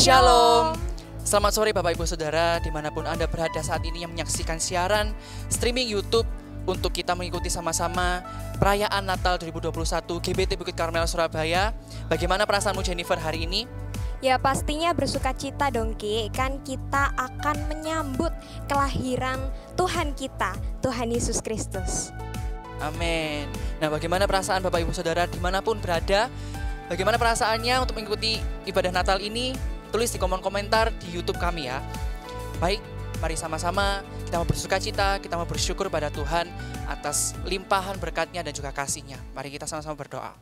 Shalom. Selamat sore Bapak Ibu Saudara, dimanapun Anda berada saat ini yang menyaksikan siaran streaming YouTube untuk kita mengikuti sama-sama perayaan Natal 2021 GBT Bukit Karmel Surabaya. Bagaimana perasaanmu Jennifer hari ini? Ya pastinya bersuka cita dong Ki, kan kita akan menyambut kelahiran Tuhan kita, Tuhan Yesus Kristus. Amin. Nah, bagaimana perasaan Bapak Ibu Saudara dimanapun berada? Bagaimana perasaannya untuk mengikuti ibadah Natal ini? Tulis di kolom komentar di YouTube kami ya. Baik, mari sama-sama kita mau bersuka cita, kita mau bersyukur pada Tuhan atas limpahan berkat-Nya dan juga kasih-Nya. Mari kita sama-sama berdoa.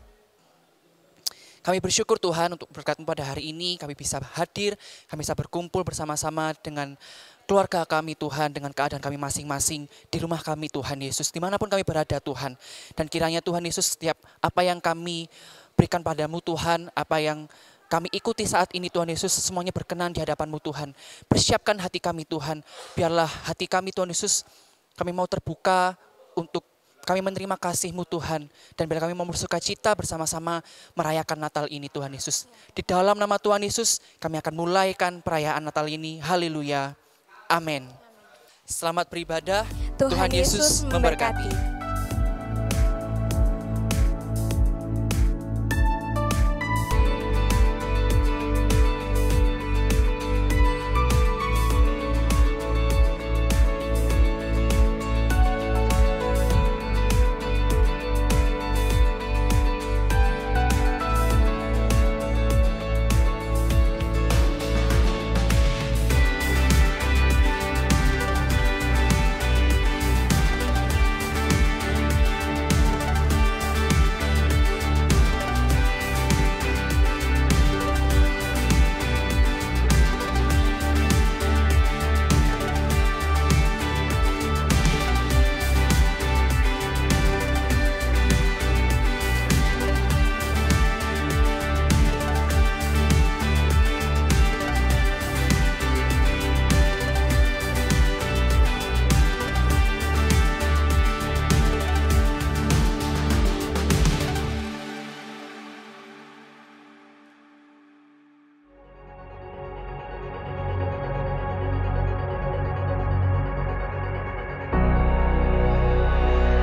Kami bersyukur Tuhan untuk berkat-Mu pada hari ini, kami bisa hadir, kami bisa berkumpul bersama-sama dengan keluarga kami Tuhan, dengan keadaan kami masing-masing di rumah kami Tuhan Yesus, dimanapun kami berada Tuhan. Dan kiranya Tuhan Yesus setiap apa yang kami berikan padamu Tuhan, apa yang kami ikuti saat ini Tuhan Yesus, semuanya berkenan di hadapan-Mu Tuhan. Persiapkan hati kami Tuhan, biarlah hati kami Tuhan Yesus, kami mau terbuka untuk kami menerima kasih-Mu Tuhan. Dan biar kami mau bersuka cita bersama-sama merayakan Natal ini Tuhan Yesus. Di dalam nama Tuhan Yesus, kami akan mulaikan perayaan Natal ini. Haleluya. Amin. Selamat beribadah. Tuhan Yesus memberkati.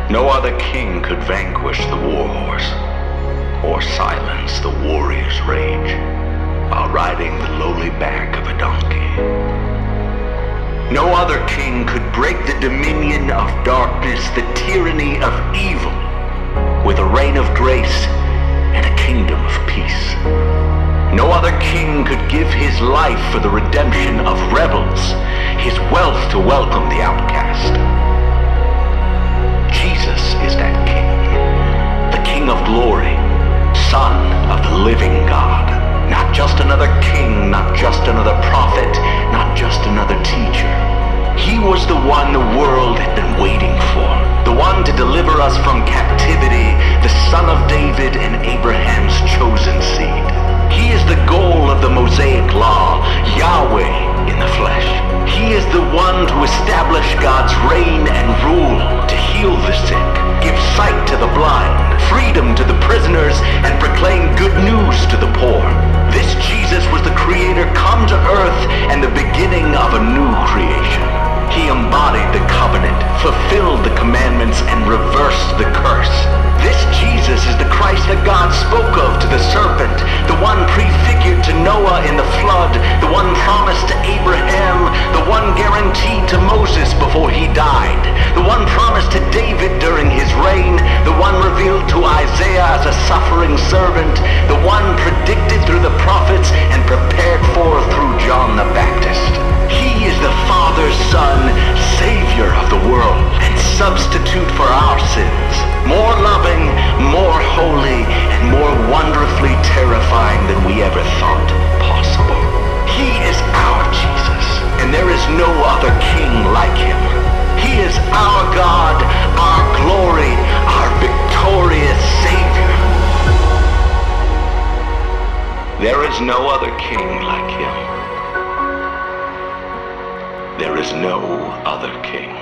No other king could vanquish the war horse or silence the warrior's rage while riding the lowly back of a donkey. No other king could break the dominion of darkness, the tyranny of evil, with a reign of grace and a kingdom of peace. No other king could give his life for the redemption of rebels, his wealth to welcome the outcast. Jesus is that King, the King of glory, Son of the living God. Not just another king, not just another prophet, not just another teacher. He was the one the world had been waiting for, the one to deliver us from captivity, the Son of David and Abraham's chosen seed. He is the goal of the Mosaic law, Yahweh in the flesh. He is the one to establish God's reign and rule, to heal the sick, give sight to the blind, freedom to the prisoners, and proclaim good news to the poor. This Jesus was the Creator come to earth and the beginning of a new creation. He embodied the covenant, fulfilled the commandments, and reversed the curse. This Jesus is the Christ that God spoke of to the serpent, the one prefigured to Noah in the flood, the one promised to Abraham, the one guaranteed to Moses before he died, the one promised to David during his reign, the one revealed to Isaiah as a suffering servant, the one predicted through the prophets and prepared for through John the Baptist. He is the Father's Son, Savior of the world, and substitute for our sins. More loving, more holy, and more wonderfully terrifying than we ever thought possible. He is our Jesus, and there is no other king like him. He is our God, our glory, our victorious Savior. There is no other king like him. There is no other king.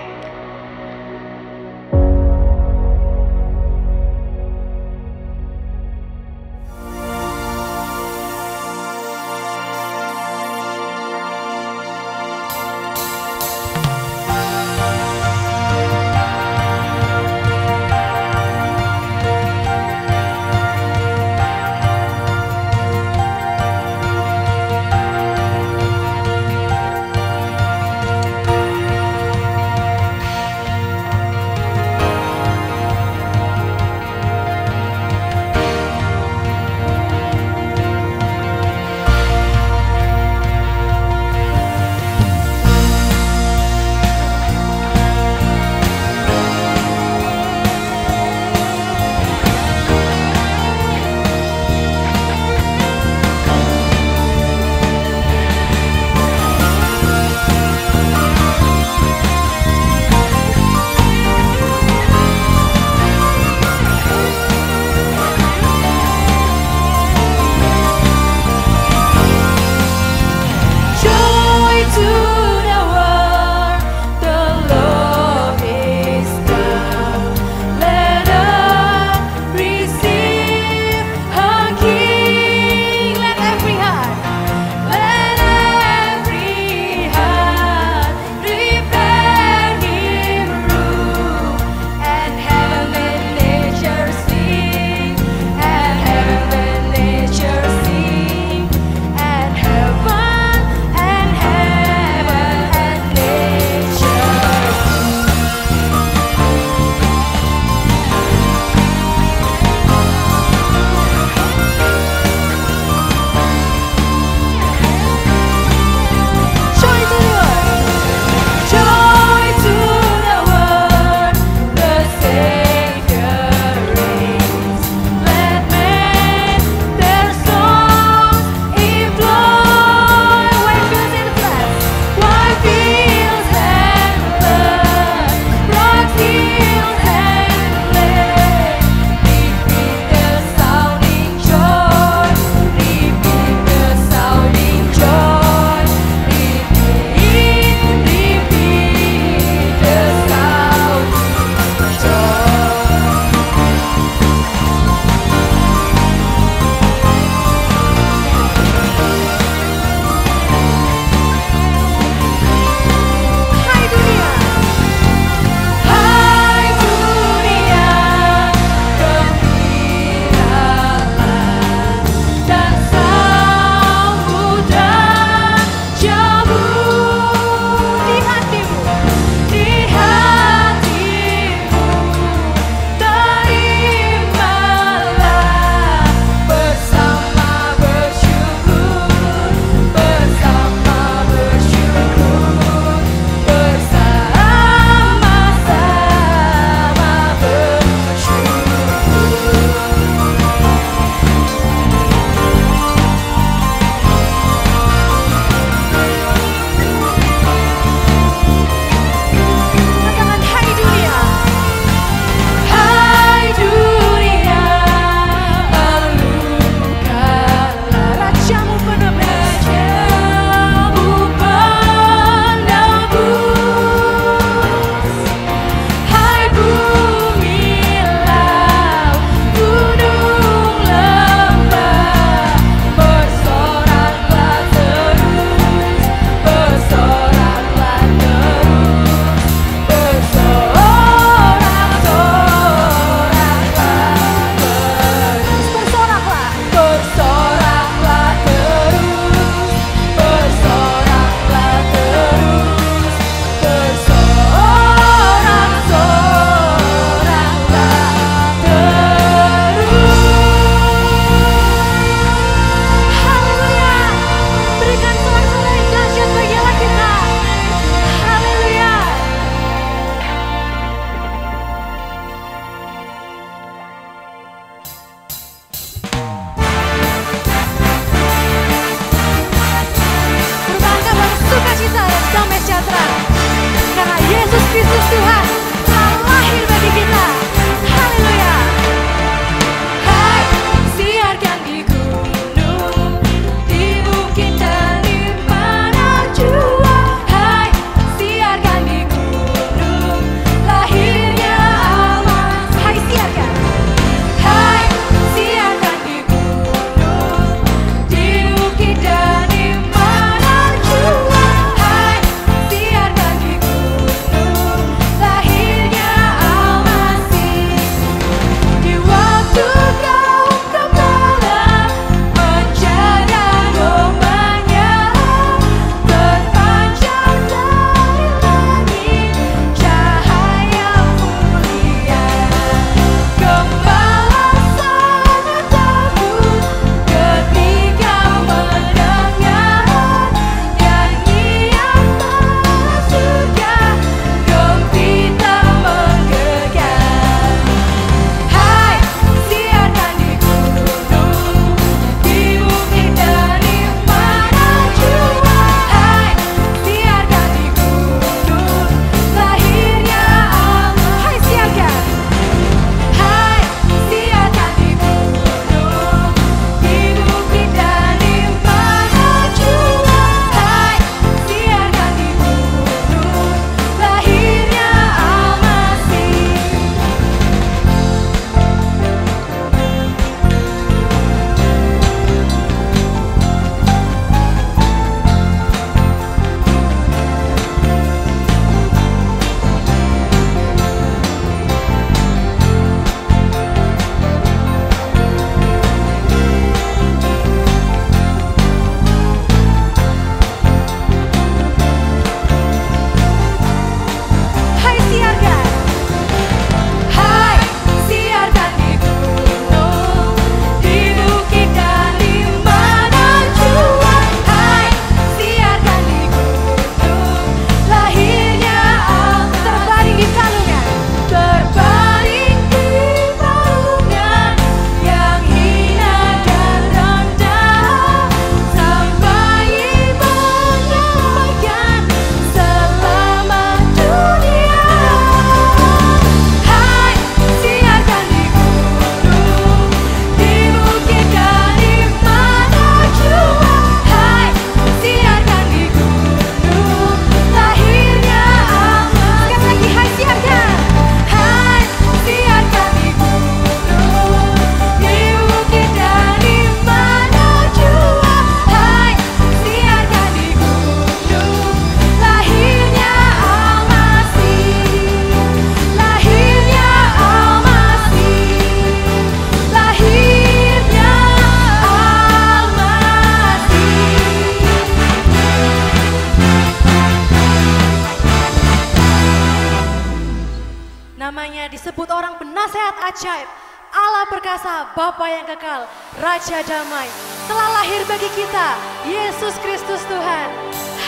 ajaib, Allah perkasa, Bapa yang kekal, Raja damai, telah lahir bagi kita, Yesus Kristus Tuhan.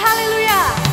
Haleluya.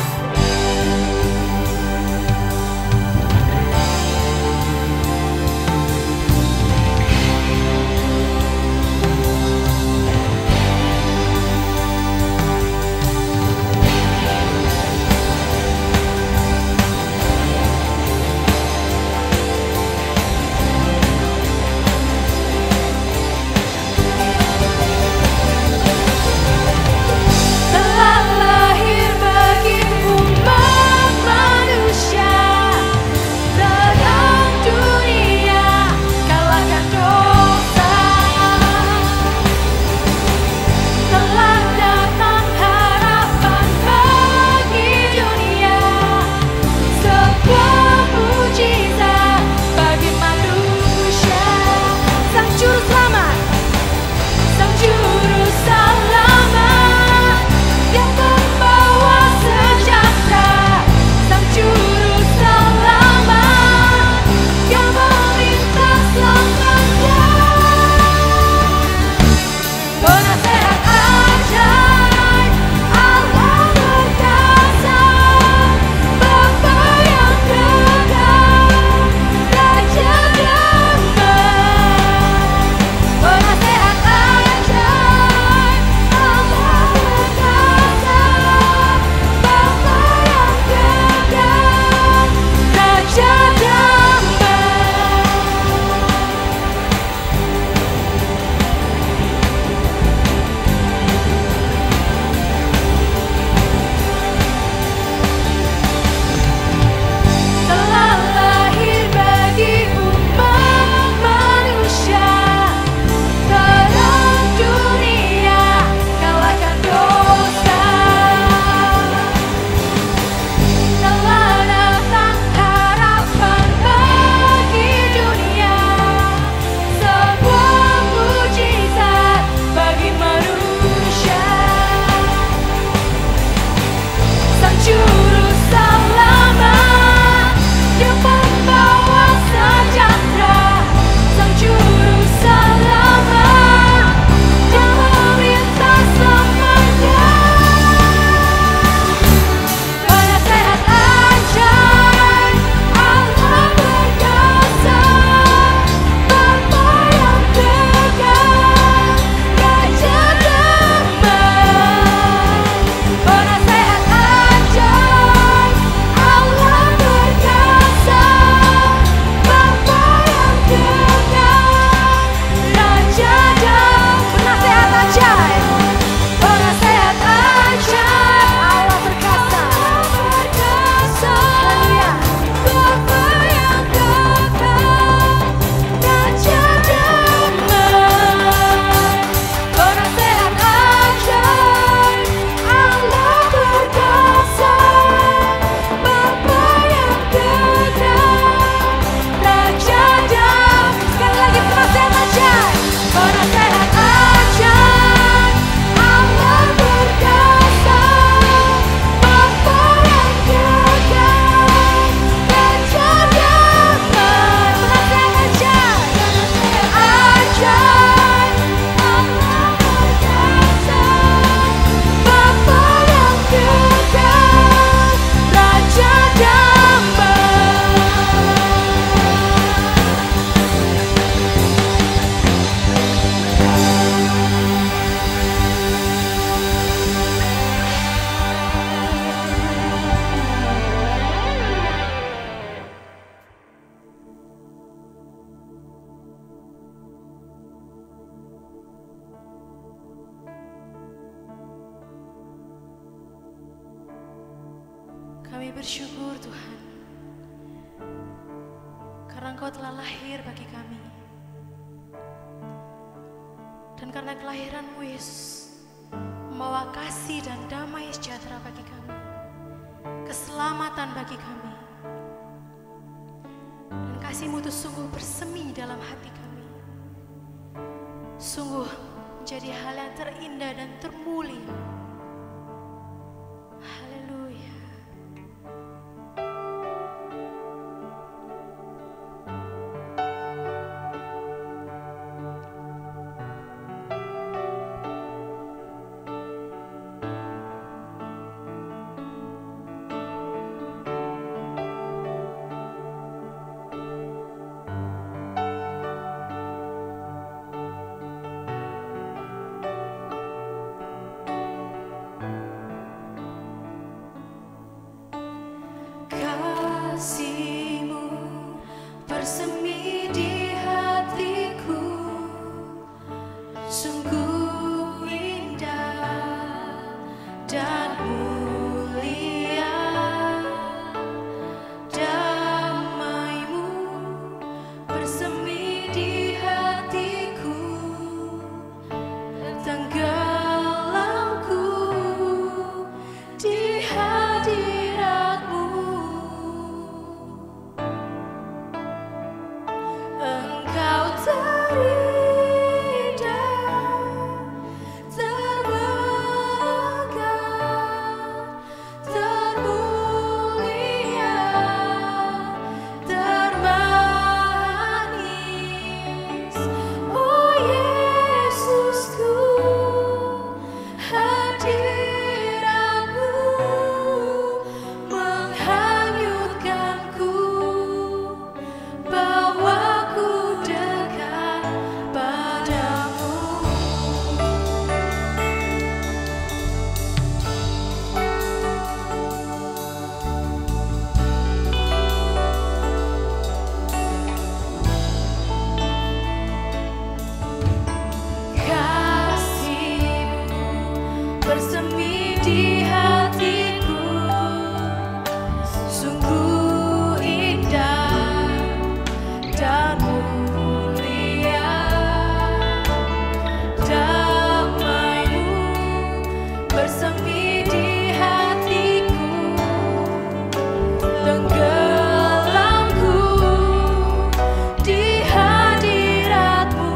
Kami bersyukur Tuhan, karena Engkau telah lahir bagi kami. Dan karena kelahiran-Mu Yesus, membawa kasih dan damai sejahtera bagi kami, keselamatan bagi kami. Dan kasih-Mu itu sungguh bersemi dalam hati kami. Sungguh menjadi hal yang terindah dan termulia. bersemi di hatiku, sungguh indah dan mulia. Damai-Mu bersemi di hatiku, tenggelamku di hadirat-Mu.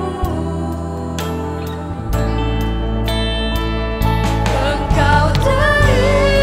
Engkau terindah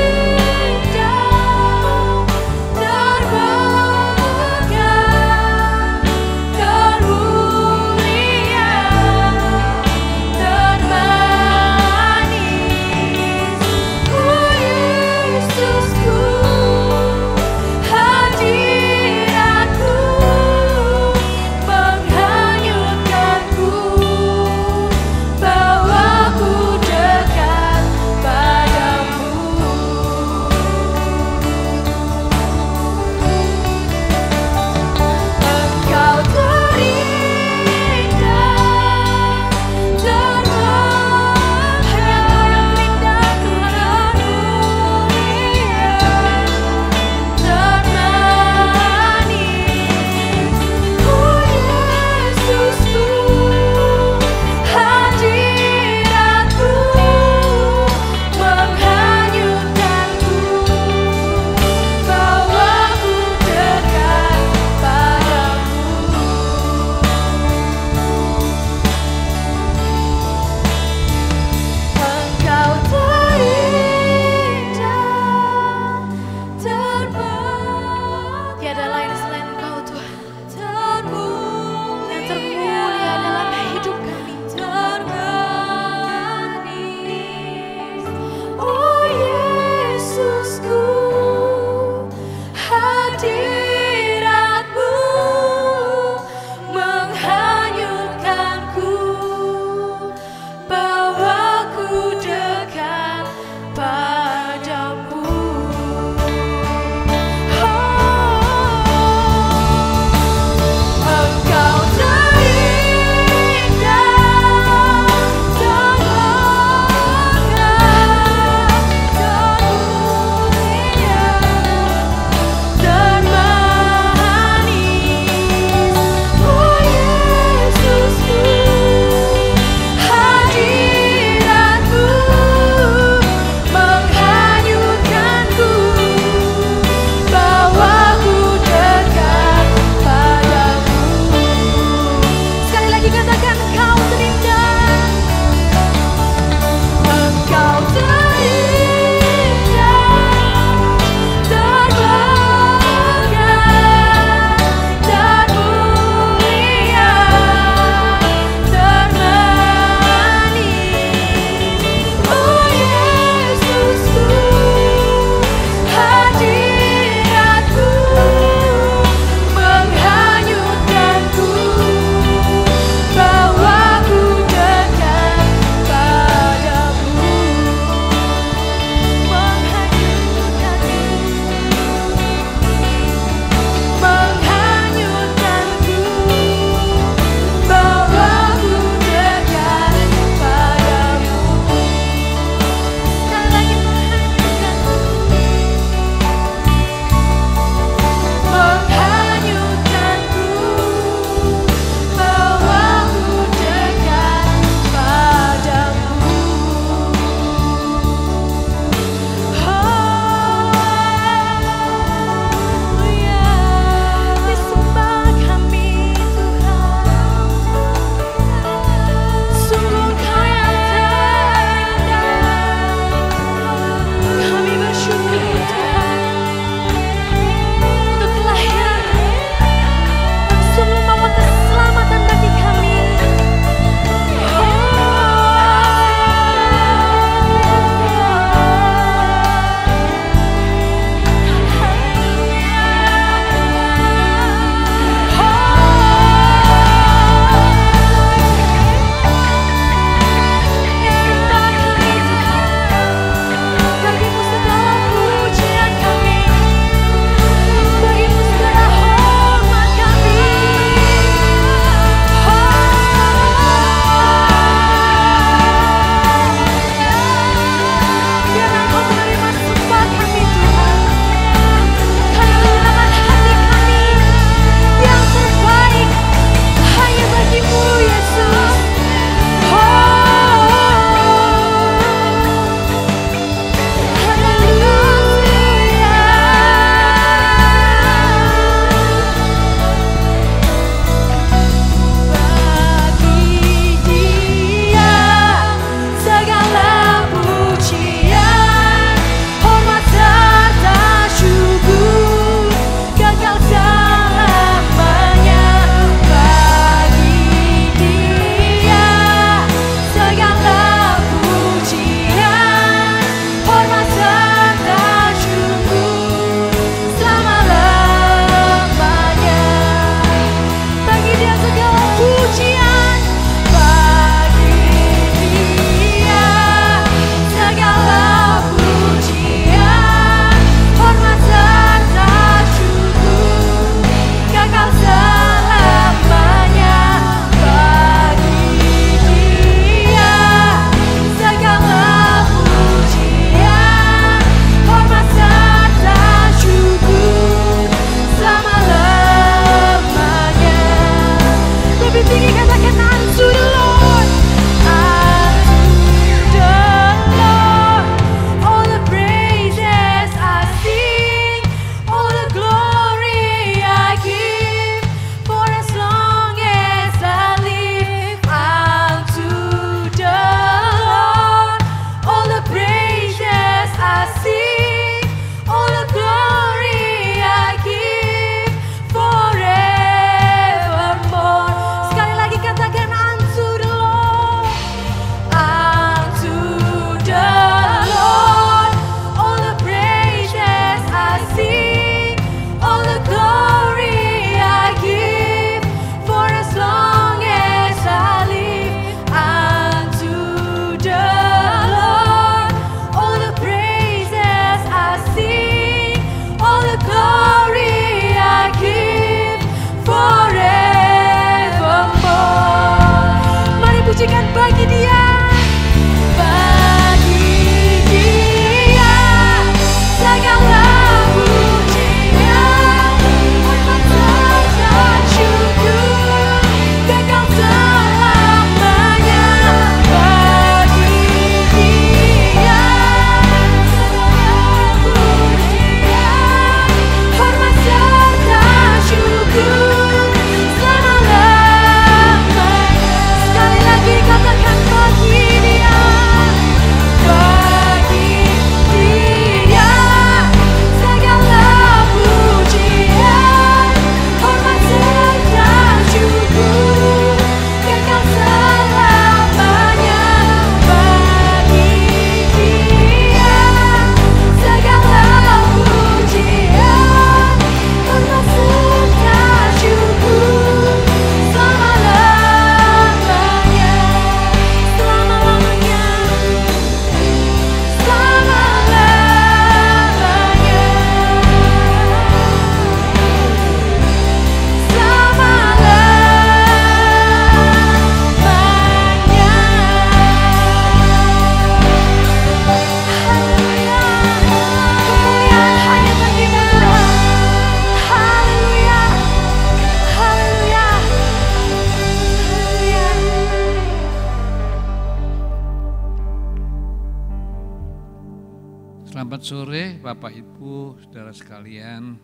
Selamat sore Bapak Ibu, saudara sekalian.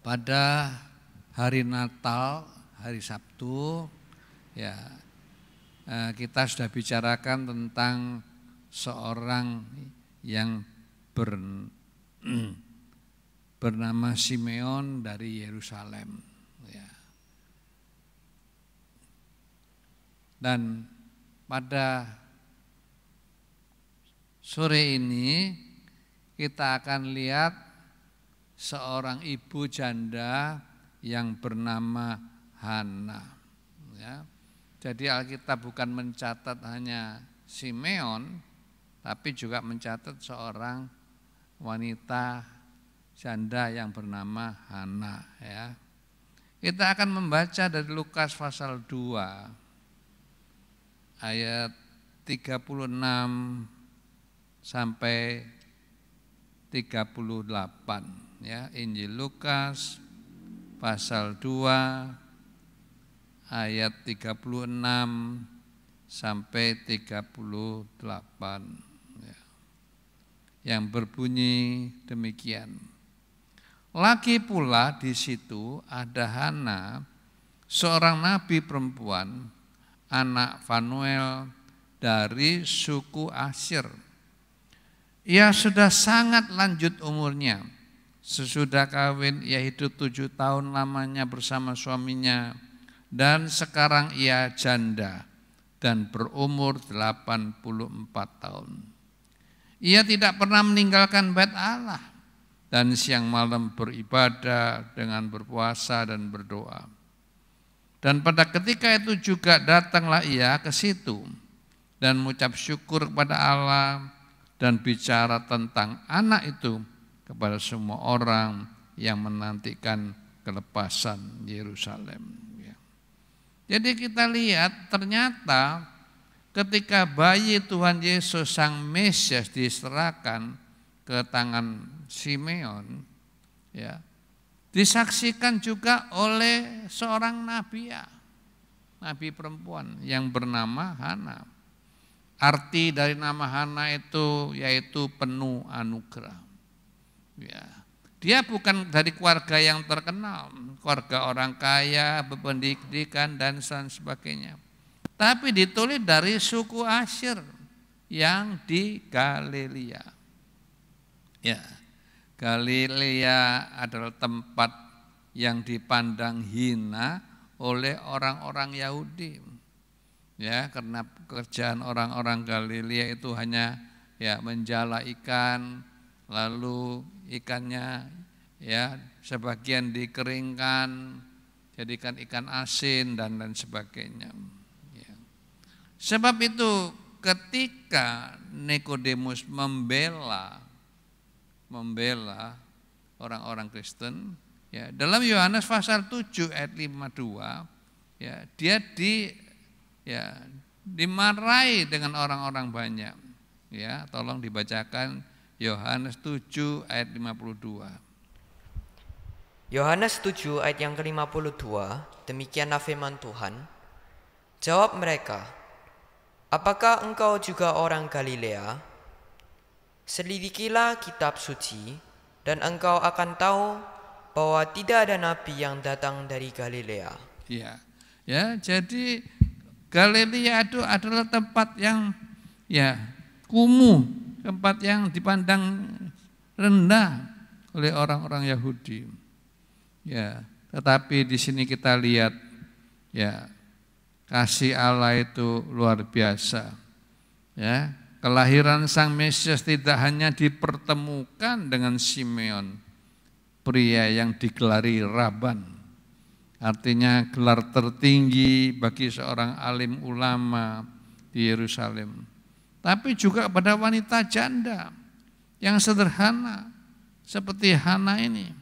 Pada hari Natal, hari Sabtu, ya kita sudah bicarakan tentang seorang yang bernama Simeon dari Yerusalem. Ya. Dan pada sore ini kita akan lihat seorang ibu janda yang bernama Hana. Ya. Jadi Alkitab bukan mencatat hanya Simeon, tapi juga mencatat seorang wanita janda yang bernama Hana. Ya. Kita akan membaca dari Lukas pasal 2 ayat 36 sampai 38 ya. Injil Lukas pasal 2 ayat 36 sampai 38 ya. Yang berbunyi demikian. Lagi pula di situ ada Hana, seorang nabi perempuan, anak Fanuel dari suku Asyir. Ia sudah sangat lanjut umurnya. Sesudah kawin ia hidup 7 tahun lamanya bersama suaminya, dan sekarang ia janda dan berumur 84 tahun. Ia tidak pernah meninggalkan bait Allah dan siang malam beribadah dengan berpuasa dan berdoa. Dan pada ketika itu juga datanglah ia ke situ dan mengucap syukur kepada Allah dan bicara tentang anak itu kepada semua orang yang menantikan kelepasan Yerusalem. Jadi kita lihat ternyata ketika bayi Tuhan Yesus Sang Mesias diserahkan ke tangan Simeon, ya, disaksikan juga oleh seorang nabi perempuan yang bernama Hana. Arti dari nama Hana itu yaitu penuh anugerah. Ya. Dia bukan dari keluarga yang terkenal, keluarga orang kaya, berpendidikan dan sebagainya. Tapi ditulis dari suku Asyir yang di Galilea. Ya. Galilea adalah tempat yang dipandang hina oleh orang-orang Yahudi. Ya, karena pekerjaan orang-orang Galilea itu hanya ya menjala ikan, lalu ikannya ya sebagian dikeringkan, jadikan ikan asin dan lain sebagainya. Ya. Sebab itu ketika Nikodemus membela orang-orang Kristen, ya dalam Yohanes pasal 7 ayat 52, ya dia dimarahi dengan orang-orang banyak. Ya, tolong dibacakan Yohanes 7 ayat 52. Yohanes 7 ayat yang ke-52, demikianlah firman Tuhan. Jawab mereka, apakah engkau juga orang Galilea? Selidikilah kitab suci, dan engkau akan tahu bahwa tidak ada nabi yang datang dari Galilea. Ya, jadi Galilea itu adalah tempat yang ya kumuh, tempat yang dipandang rendah oleh orang-orang Yahudi. Ya, tetapi di sini kita lihat ya kasih Allah itu luar biasa. Ya, kelahiran Sang Mesias tidak hanya dipertemukan dengan Simeon, pria yang digelari Raban. Artinya gelar tertinggi bagi seorang alim ulama di Yerusalem. Tapi juga pada wanita janda yang sederhana seperti Hana ini.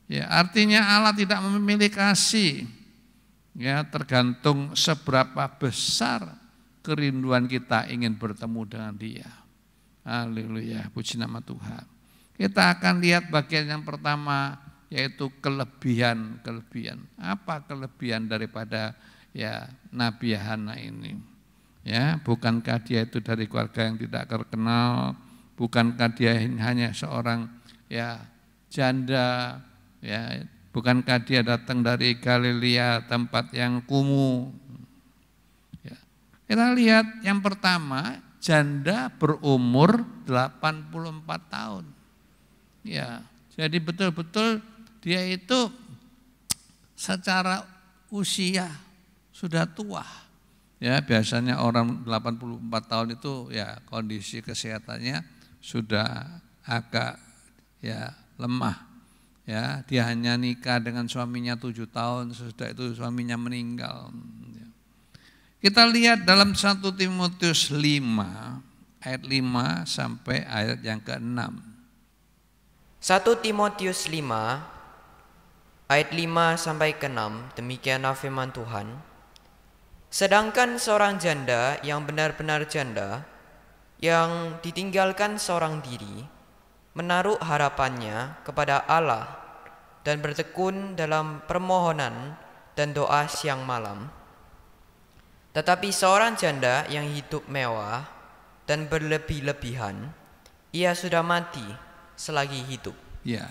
Ya, artinya Allah tidak memilih kasih. Ya, tergantung seberapa besar kerinduan kita ingin bertemu dengan Dia. Haleluya, puji nama Tuhan. Kita akan lihat bagian yang pertama, yaitu kelebihan. Apa kelebihan daripada ya Nabi Hana ini? Ya, bukankah dia itu dari keluarga yang tidak terkenal, Bukankah dia hanya seorang ya janda, ya, bukankah dia datang dari Galilea, tempat yang kumuh? Ya. Kita lihat yang pertama, janda berumur 84 tahun. Ya, jadi betul-betul dia itu secara usia sudah tua. Ya, biasanya orang 84 tahun itu ya kondisi kesehatannya sudah agak ya lemah. Ya, dia hanya nikah dengan suaminya 7 tahun, sesudah itu suaminya meninggal. Kita lihat dalam 1 Timotius 5 ayat 5 sampai ayat yang ke-6. 1 Timotius 5 ayat 5 sampai ke-6, demikianlah firman Tuhan. Sedangkan seorang janda yang benar-benar janda, yang ditinggalkan seorang diri, menaruh harapannya kepada Allah dan bertekun dalam permohonan dan doa siang malam. Tetapi seorang janda yang hidup mewah dan berlebih-lebihan, ia sudah mati selagi hidup. Ya,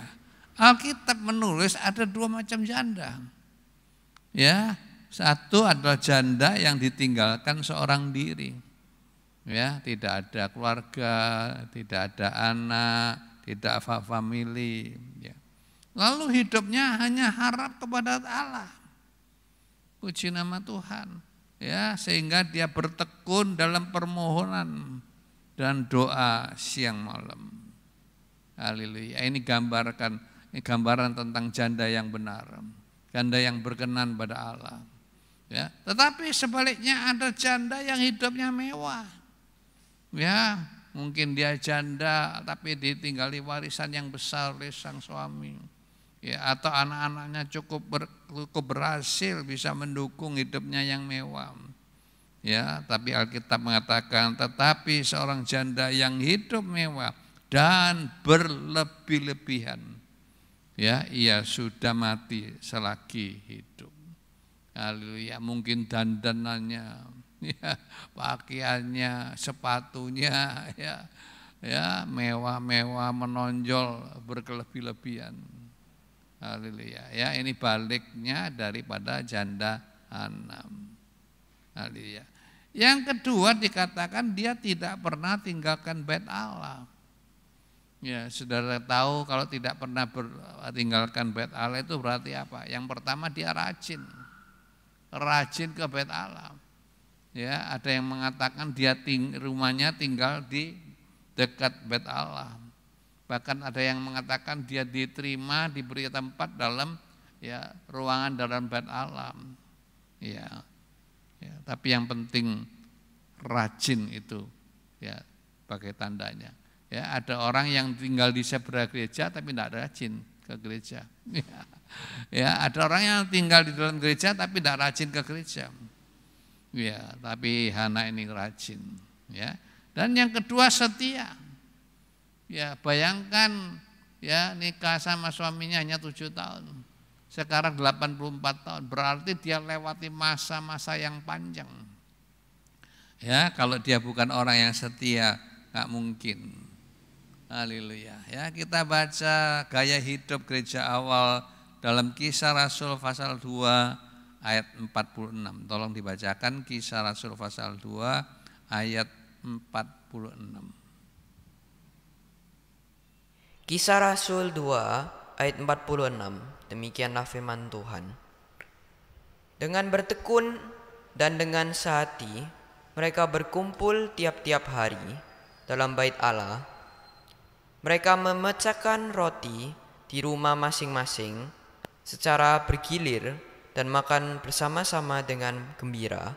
Alkitab menulis ada 2 macam janda. Ya, satu adalah janda yang ditinggalkan seorang diri. Ya, tidak ada keluarga, tidak ada anak, tidak ada family. Ya. Lalu hidupnya hanya harap kepada Allah. Puji nama Tuhan. Ya, sehingga dia bertekun dalam permohonan dan doa siang malam. Haleluya. Ini gambaran tentang janda yang benar, janda yang berkenan pada Allah. Ya, tetapi sebaliknya ada janda yang hidupnya mewah. Ya, mungkin dia janda tapi ditinggali warisan yang besar oleh sang suami. Ya, atau anak-anaknya cukup berhasil bisa mendukung hidupnya yang mewah. Ya, tapi Alkitab mengatakan tetapi seorang janda yang hidup mewah dan berlebih-lebihan, ya, ia sudah mati selagi hidup. Haleluya. Mungkin dandanannya, ya, pakaiannya, sepatunya, ya, mewah-mewah, menonjol, berkelebih-lebihan. Haleluya. Ya, ini baliknya daripada janda Hanam. Haleluya. Yang kedua dikatakan dia tidak pernah tinggalkan bait Allah. Ya, saudara tahu kalau tidak pernah tinggalkan bait Allah itu berarti apa? Yang pertama dia rajin ke bait Allah. Ya, ada yang mengatakan dia rumahnya tinggal di dekat bait Allah. Bahkan ada yang mengatakan dia diterima, diberi tempat dalam ya ruangan dalam bait Allah. Ya, tapi yang penting rajin itu ya pakai tandanya. Ya, ada orang yang tinggal di seberang gereja tapi tidak rajin ke gereja. Ya, ada orang yang tinggal di dalam gereja tapi tidak rajin ke gereja. Ya, tapi Hana ini rajin. Ya, dan yang kedua setia. Ya, bayangkan ya nikah sama suaminya hanya 7 tahun. Sekarang 84 tahun. Berarti dia lewati masa-masa yang panjang. Ya, kalau dia bukan orang yang setia, nggak mungkin. Haleluya. Ya, kita baca gaya hidup gereja awal dalam Kisah Rasul pasal 2 ayat 46. Tolong dibacakan Kisah Rasul pasal 2 ayat 46. Kisah Rasul 2 ayat 46. Demikianlah firman Tuhan. Dengan bertekun dan dengan sehati mereka berkumpul tiap-tiap hari dalam bait Allah. Mereka memecahkan roti di rumah masing-masing secara bergilir dan makan bersama-sama dengan gembira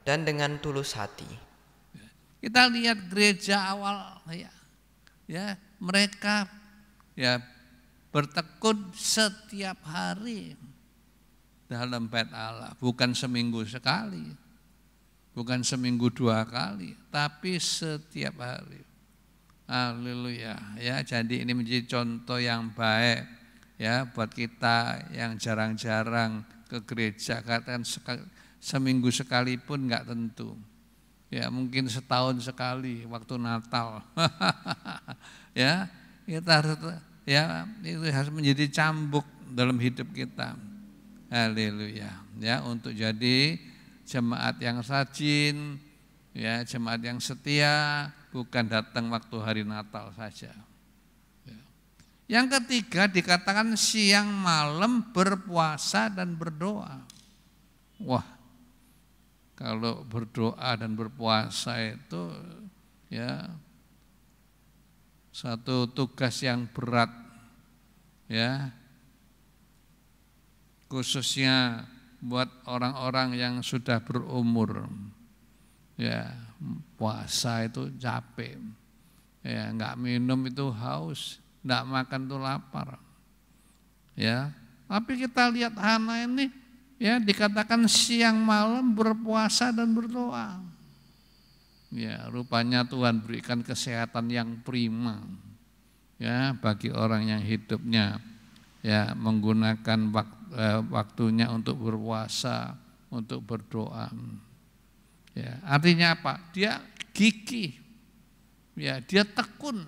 dan dengan tulus hati. Kita lihat gereja awal ya mereka ya bertekun setiap hari dalam bait Allah, bukan seminggu sekali, bukan seminggu 2 kali, tapi setiap hari. Haleluya. Ya, jadi ini menjadi contoh yang baik ya buat kita yang jarang-jarang ke gereja, katakan seminggu sekalipun enggak tentu. Ya mungkin setahun sekali waktu Natal. Ya, kita harus itu harus menjadi cambuk dalam hidup kita. Haleluya. Ya, untuk jadi jemaat yang rajin, ya, jemaat yang setia, bukan datang waktu hari Natal saja. Ya. Yang ketiga dikatakan siang malam berpuasa dan berdoa. Wah, kalau berdoa dan berpuasa itu ya satu tugas yang berat, ya, khususnya buat orang-orang yang sudah berumur. Ya, puasa itu capek, ya, nggak minum itu haus, nggak makan itu lapar. Ya, tapi kita lihat Hana ini, ya, dikatakan siang malam berpuasa dan berdoa. Ya, rupanya Tuhan berikan kesehatan yang prima, ya, bagi orang yang hidupnya, ya, menggunakan waktunya untuk berpuasa, untuk berdoa. Ya, artinya apa? Dia gigih, ya, dia tekun.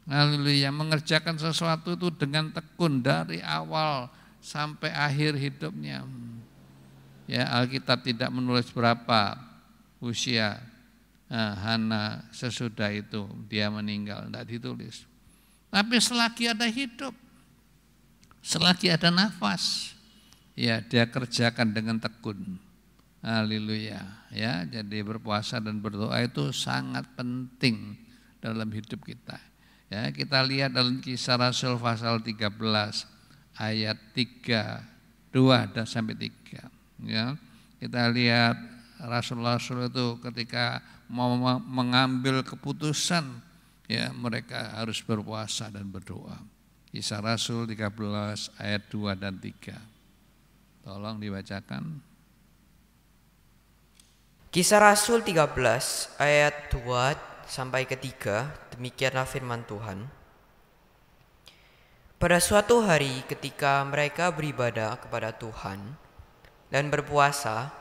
Haleluya, mengerjakan sesuatu itu dengan tekun dari awal sampai akhir hidupnya. Ya, Alkitab tidak menulis berapa usia Hana sesudah itu dia meninggal, tidak ditulis. Tapi selagi ada hidup, selagi ada nafas, ya, dia kerjakan dengan tekun. Haleluya, ya. Jadi berpuasa dan berdoa itu sangat penting dalam hidup kita. Ya, kita lihat dalam Kisah Rasul pasal 13 ayat 2 dan sampai 3. Ya, kita lihat rasul-rasul itu ketika mau mengambil keputusan, ya, mereka harus berpuasa dan berdoa. Kisah Rasul 13 ayat 2 dan 3. Tolong dibacakan. Kisah Rasul 13 ayat 2 sampai ke 3, demikianlah firman Tuhan. Pada suatu hari ketika mereka beribadah kepada Tuhan dan berpuasa,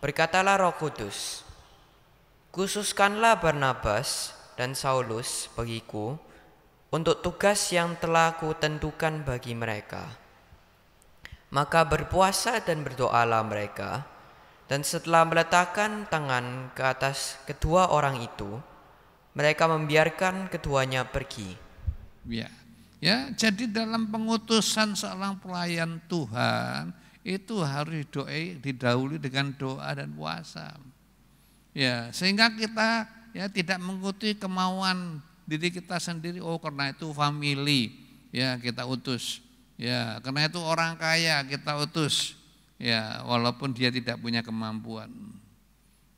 berkatalah Roh Kudus, "Khususkanlah Barnabas dan Saulus bagiku untuk tugas yang telah kutentukan bagi mereka." Maka berpuasa dan berdoalah mereka, dan setelah meletakkan tangan ke atas kedua orang itu, mereka membiarkan keduanya pergi. Ya, jadi dalam pengutusan seorang pelayan Tuhan itu harus didahului dengan doa dan puasa. Ya, sehingga kita, ya, tidak mengikuti kemauan diri kita sendiri. Oh, karena itu family, ya, kita utus. Ya, karena itu orang kaya kita utus. Ya, walaupun dia tidak punya kemampuan.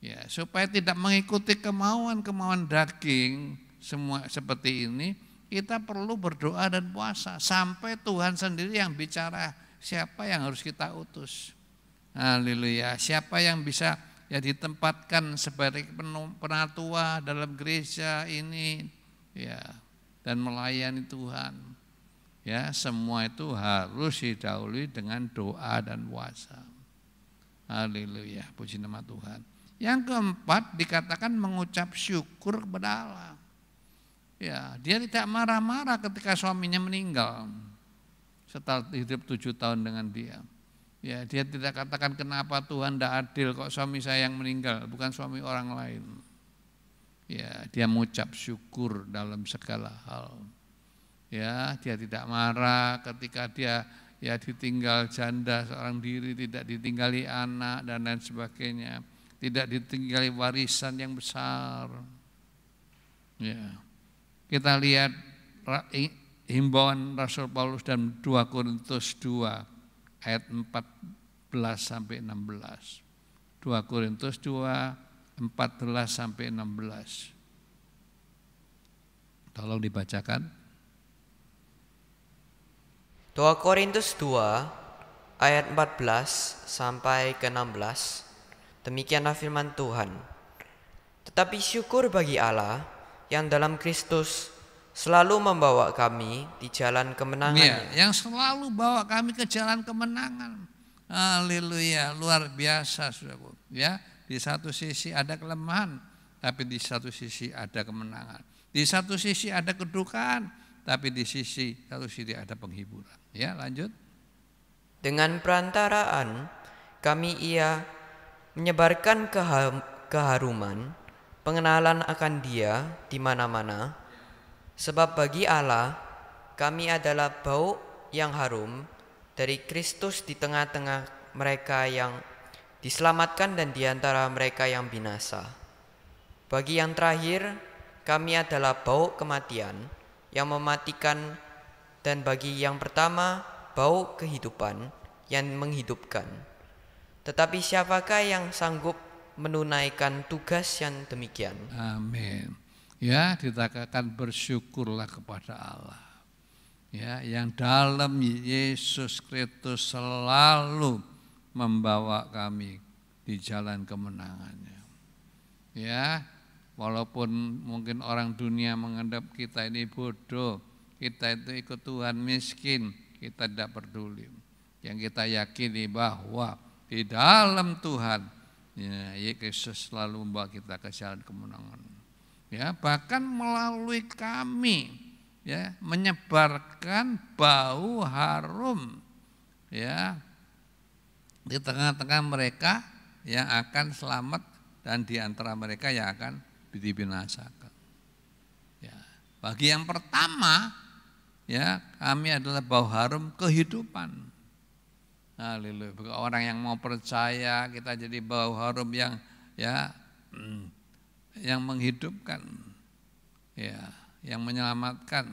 Ya, supaya tidak mengikuti kemauan daging semua seperti ini, kita perlu berdoa dan puasa sampai Tuhan sendiri yang bicara siapa yang harus kita utus. Haleluya. Siapa yang bisa, ya, ditempatkan sebagai penatua dalam gereja ini, ya, dan melayani Tuhan. Ya, semua itu harus didahului dengan doa dan puasa. Haleluya, puji nama Tuhan. Yang keempat dikatakan mengucap syukur kepada Allah. Ya, dia tidak marah-marah ketika suaminya meninggal setelah hidup 7 tahun dengan dia. Ya, dia tidak katakan kenapa Tuhan tidak adil kok suami saya yang meninggal, bukan suami orang lain. Ya, dia mengucap syukur dalam segala hal. Ya, dia tidak marah ketika dia, ya, ditinggal janda seorang diri, tidak ditinggali anak dan lain sebagainya, tidak ditinggali warisan yang besar. Ya. Kita lihat himbauan Rasul Paulus dalam 2 Korintus 2 ayat 14 sampai 16. 2 Korintus 2 14 sampai 16. Tolong dibacakan. 2 Korintus 2 ayat 14 sampai ke 16. Demikianlah firman Tuhan. Tetapi syukur bagi Allah yang dalam Kristus selalu membawa kami di jalan kemenangannya. Ya, yang selalu bawa kami ke jalan kemenangan. Haleluya, luar biasa, Saudaraku. Ya, Di satu sisi ada kelemahan, tapi di satu sisi ada kemenangan. Di satu sisi ada kedukaan, tapi di satu sisi ada penghiburan. Ya, lanjut. Dengan perantaraan kami ia menyebarkan keharuman, pengenalan akan Dia di mana-mana. Sebab bagi Allah kami adalah bau yang harum dari Kristus di tengah-tengah mereka yang diselamatkan dan di antara mereka yang binasa. Bagi yang terakhir, kami adalah bau kematian yang mematikan, dan bagi yang pertama, bau kehidupan yang menghidupkan. Tetapi siapakah yang sanggup menunaikan tugas yang demikian? Amin. Ya, dikatakan bersyukurlah kepada Allah. Ya, yang dalam Yesus Kristus selalu membawa kami di jalan kemenangannya. Ya, walaupun mungkin orang dunia menganggap kita ini bodoh, kita itu ikut Tuhan miskin, kita tidak peduli. Yang kita yakini bahwa di dalam Tuhan, ya, Yesus selalu membawa kita ke jalan kemenangan. Ya, bahkan melalui kami, ya, menyebarkan bau harum, ya, di tengah-tengah mereka yang akan selamat dan di antara mereka yang akan dibinasakan. Ya, bagi yang pertama, ya, kami adalah bau harum kehidupan. Haleluya. Bagi orang yang mau percaya, kita jadi bau harum yang, ya, yang menghidupkan, ya, yang menyelamatkan.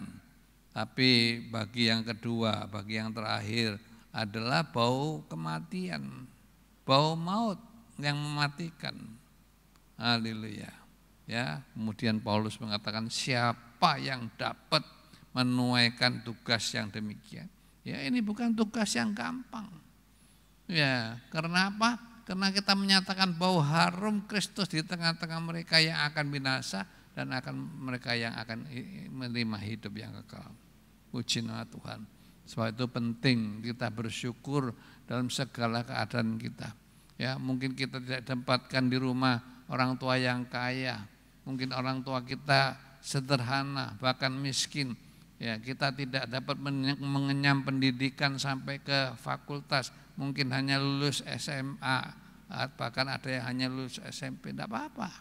Tapi bagi yang kedua, bagi yang terakhir adalah bau kematian, bau maut yang mematikan. Haleluya. Ya, kemudian Paulus mengatakan siapa yang dapat menunaikan tugas yang demikian? Ya, ini bukan tugas yang gampang. Ya, karena apa? Karena kita menyatakan bau harum Kristus di tengah-tengah mereka yang akan binasa dan akan mereka yang akan menerima hidup yang kekal. Puji nama Tuhan. Sebab itu penting kita bersyukur dalam segala keadaan kita. Ya, mungkin kita tidak tempatkan di rumah orang tua yang kaya, mungkin orang tua kita sederhana, bahkan miskin. Ya, kita tidak dapat mengenyam pendidikan sampai ke fakultas, mungkin hanya lulus SMA, bahkan ada yang hanya lulus SMP, tidak apa-apa.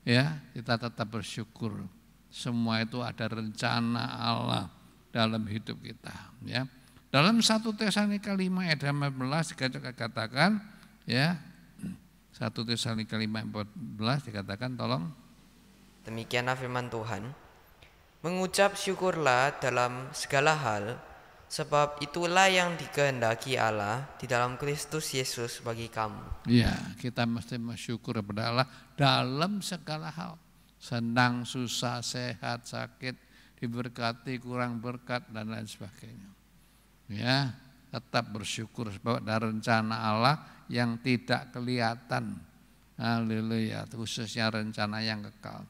Ya, kita tetap bersyukur. Semua itu ada rencana Allah dalam hidup kita. Ya, dalam 1 Tesalonika 5 ayat 15 dikatakan, ya, 1 Tesalonika 5 ayat 14 dikatakan, tolong. Demikianlah firman Tuhan. Mengucap syukurlah dalam segala hal, sebab itulah yang dikehendaki Allah di dalam Kristus Yesus bagi kamu. Ya, kita mesti bersyukur kepada Allah dalam segala hal. Senang, susah, sehat, sakit, diberkati, kurang berkat, dan lain sebagainya. Ya, tetap bersyukur sebab ada rencana Allah yang tidak kelihatan. Haleluya, khususnya rencana yang kekal.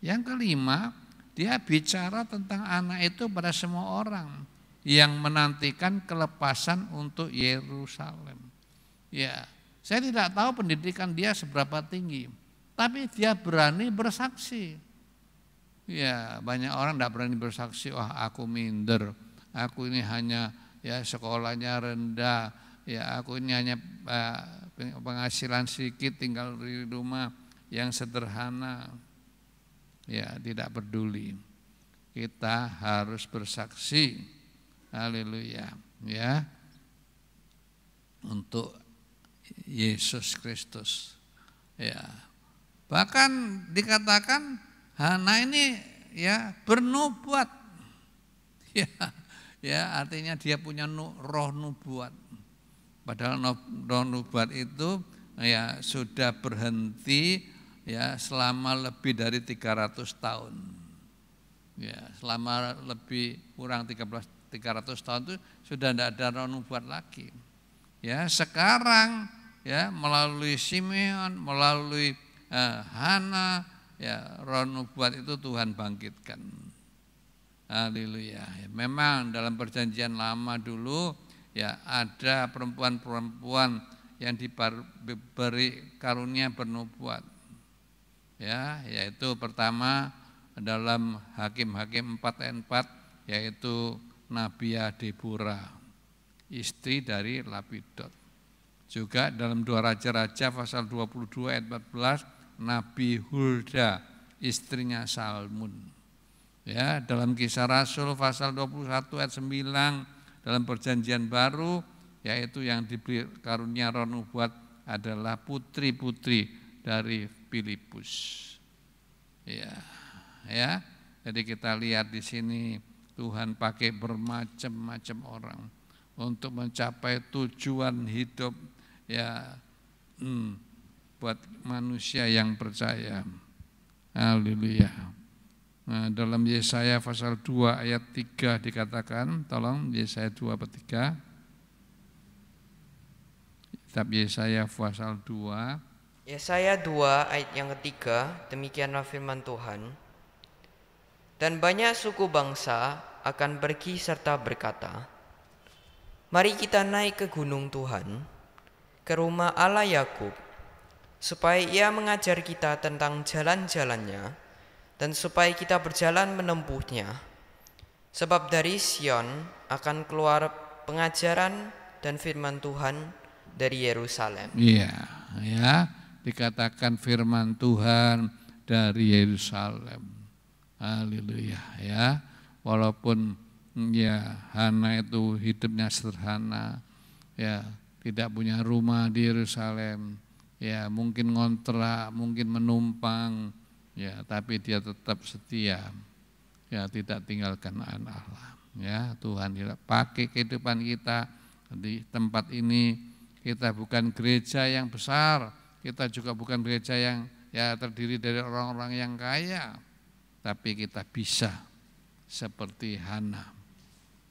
Yang kelima, dia bicara tentang anak itu pada semua orang yang menantikan kelepasan untuk Yerusalem. Ya, saya tidak tahu pendidikan dia seberapa tinggi, tapi dia berani bersaksi. Ya, banyak orang tidak berani bersaksi, wah aku minder, aku ini hanya, ya, sekolahnya rendah, ya, aku ini hanya penghasilan sedikit, tinggal di rumah yang sederhana. Ya, tidak peduli. Kita harus bersaksi. Haleluya, ya, untuk Yesus Kristus. Ya, bahkan dikatakan Hana ini, ya, bernubuat. Ya, ya, artinya dia punya roh nubuat. Padahal roh nubuat itu, ya, sudah berhenti, ya, selama lebih dari 300 tahun. Ya, selama lebih kurang 300 tahun itu sudah tidak ada roh nubuat lagi. Ya, sekarang, ya, melalui Simeon, melalui Hana, ya, roh nubuat itu Tuhan bangkitkan. Haleluya. Ya, memang dalam perjanjian lama dulu, ya, ada perempuan-perempuan yang diberi karunia bernubuat. Ya, yaitu pertama dalam Hakim-Hakim 4 ayat 4, yaitu Nabiya Deborah, istri dari Lapidot. Juga dalam 2 Raja-Raja pasal 22 ayat 14, Nabi Hulda, istrinya Salmun. Ya, dalam Kisah Rasul pasal 21 ayat 9, dalam Perjanjian Baru, yaitu yang diberi karunia roh nubuat adalah putri-putri dari Filipus. Ya. Jadi kita lihat di sini Tuhan pakai bermacam-macam orang untuk mencapai tujuan hidup ya buat manusia yang percaya. Haleluya. Nah, dalam Yesaya pasal 2 ayat 3 dikatakan, tolong Yesaya 2 ayat 3. Kitab Yesaya pasal 2. Yesaya 2 ayat yang ketiga, demikianlah firman Tuhan. Dan banyak suku bangsa akan pergi serta berkata, mari kita naik ke gunung Tuhan, ke rumah Allah Yakub, supaya Ia mengajar kita tentang jalan-jalannya, dan supaya kita berjalan menempuhnya. Sebab dari Sion akan keluar pengajaran dan firman Tuhan dari Yerusalem. Iya, ya. Dikatakan firman Tuhan dari Yerusalem. Haleluya, ya. Walaupun ya Hana itu hidupnya sederhana, ya, tidak punya rumah di Yerusalem, ya, mungkin ngontrak, mungkin menumpang, ya, tapi dia tetap setia, ya, tidak tinggalkan Allah. Ya, Tuhan pakai kehidupan kita di tempat ini. Kita bukan gereja yang besar. Kita juga bukan gereja yang ya terdiri dari orang-orang yang kaya, tapi kita bisa seperti Hana,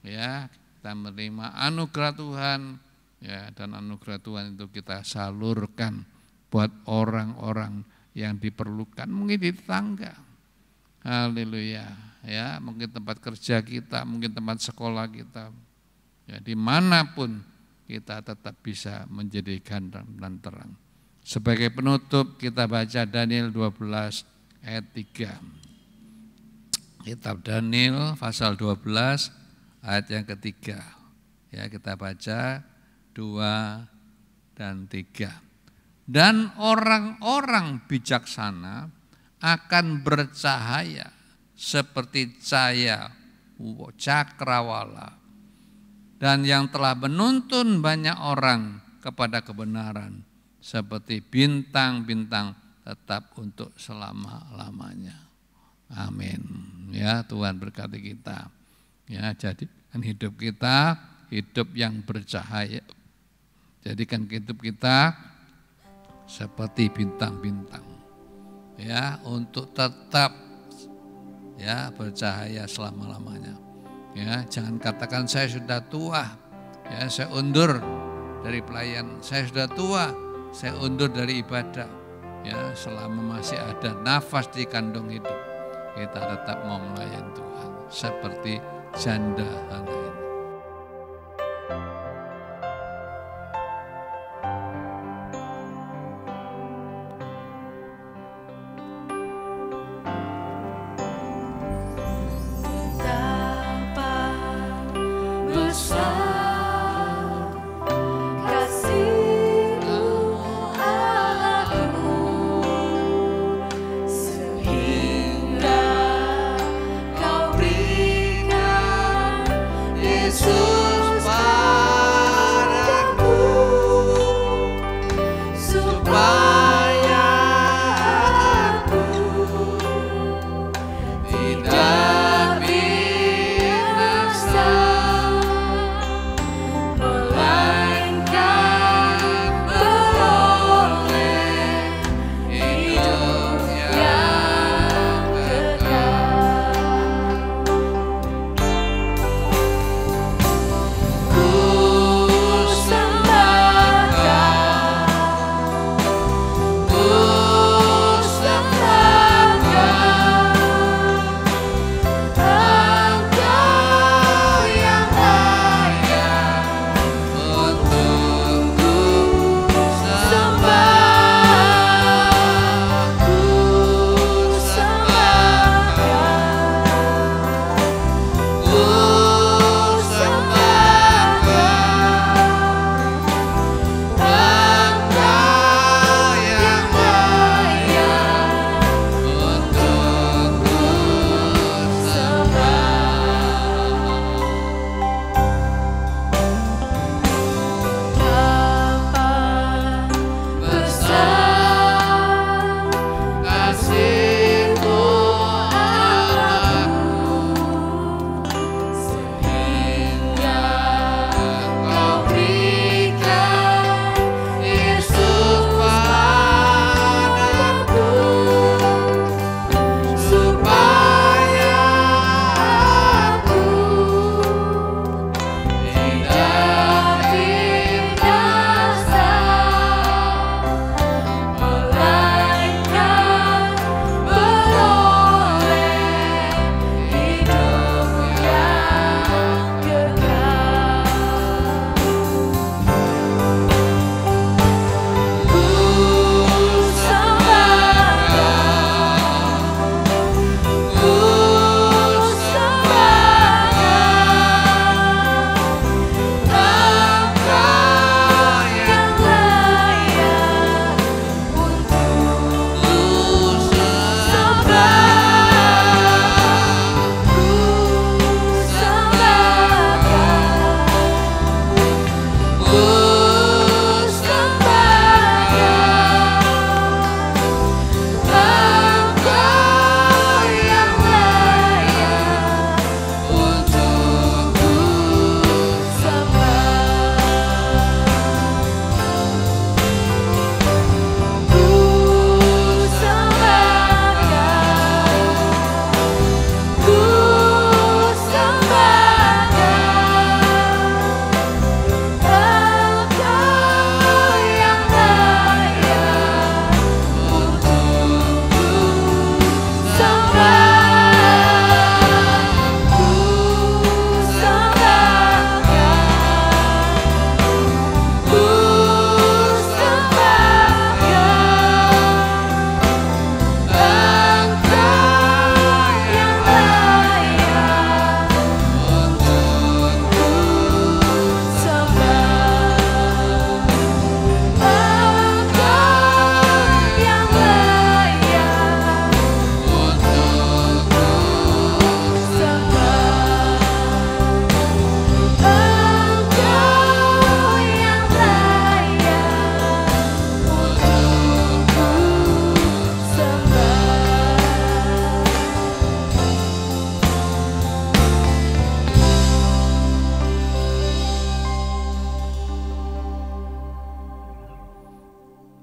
ya, kita menerima anugerah Tuhan, ya, dan anugerah Tuhan itu kita salurkan buat orang-orang yang diperlukan, mungkin di tetangga, haleluya, ya, mungkin tempat kerja kita, mungkin tempat sekolah kita, ya, dimanapun kita tetap bisa menjadi gandang dan terang. Sebagai penutup kita baca Daniel 12 ayat 3. Kitab Daniel pasal 12 ayat yang ketiga. Ya, kita baca 2 dan 3. Dan orang-orang bijaksana akan bercahaya seperti cahaya cakrawala. Dan yang telah menuntun banyak orang kepada kebenaran seperti bintang-bintang tetap untuk selama-lamanya. Amin. Ya, Tuhan berkati kita. Ya, jadikan hidup kita hidup yang bercahaya. Jadikan hidup kita seperti bintang-bintang. Ya, untuk tetap ya bercahaya selama-lamanya. Ya, jangan katakan saya sudah tua. Ya, saya undur dari pelayan. Saya sudah tua. Saya undur dari ibadah, ya, selama masih ada nafas di kandung hidup, kita tetap mau melayani Tuhan seperti janda Hana ini. Sehingga kau berikan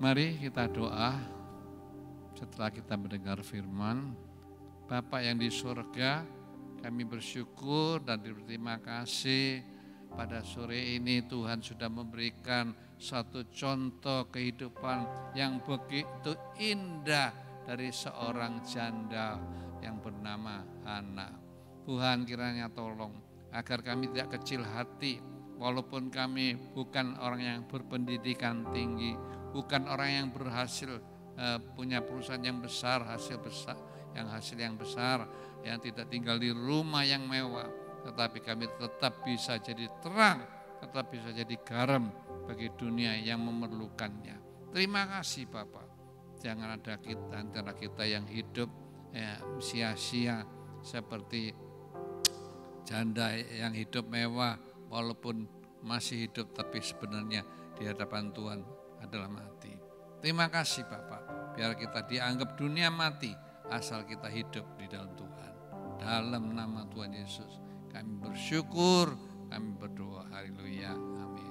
Mari kita doa setelah kita mendengar firman. Bapa yang di surga, kami bersyukur dan berterima kasih pada sore ini Tuhan sudah memberikan satu contoh kehidupan yang begitu indah dari seorang janda yang bernama Hana. Tuhan kiranya tolong agar kami tidak kecil hati, walaupun kami bukan orang yang berpendidikan tinggi, bukan orang yang berhasil punya perusahaan yang besar, hasil yang besar, yang tidak tinggal di rumah yang mewah, tetapi kami tetap bisa jadi terang, tetap bisa jadi garam bagi dunia yang memerlukannya. Terima kasih Bapak. Jangan ada antara kita yang hidup sia-sia seperti janda yang hidup mewah, walaupun masih hidup tapi sebenarnya di hadapan Tuhan adalah mati. Terima kasih Bapak, biar kita dianggap dunia mati asal kita hidup di dalam Tuhan. Dalam nama Tuhan Yesus kami bersyukur, kami berdoa. Haleluya, amin.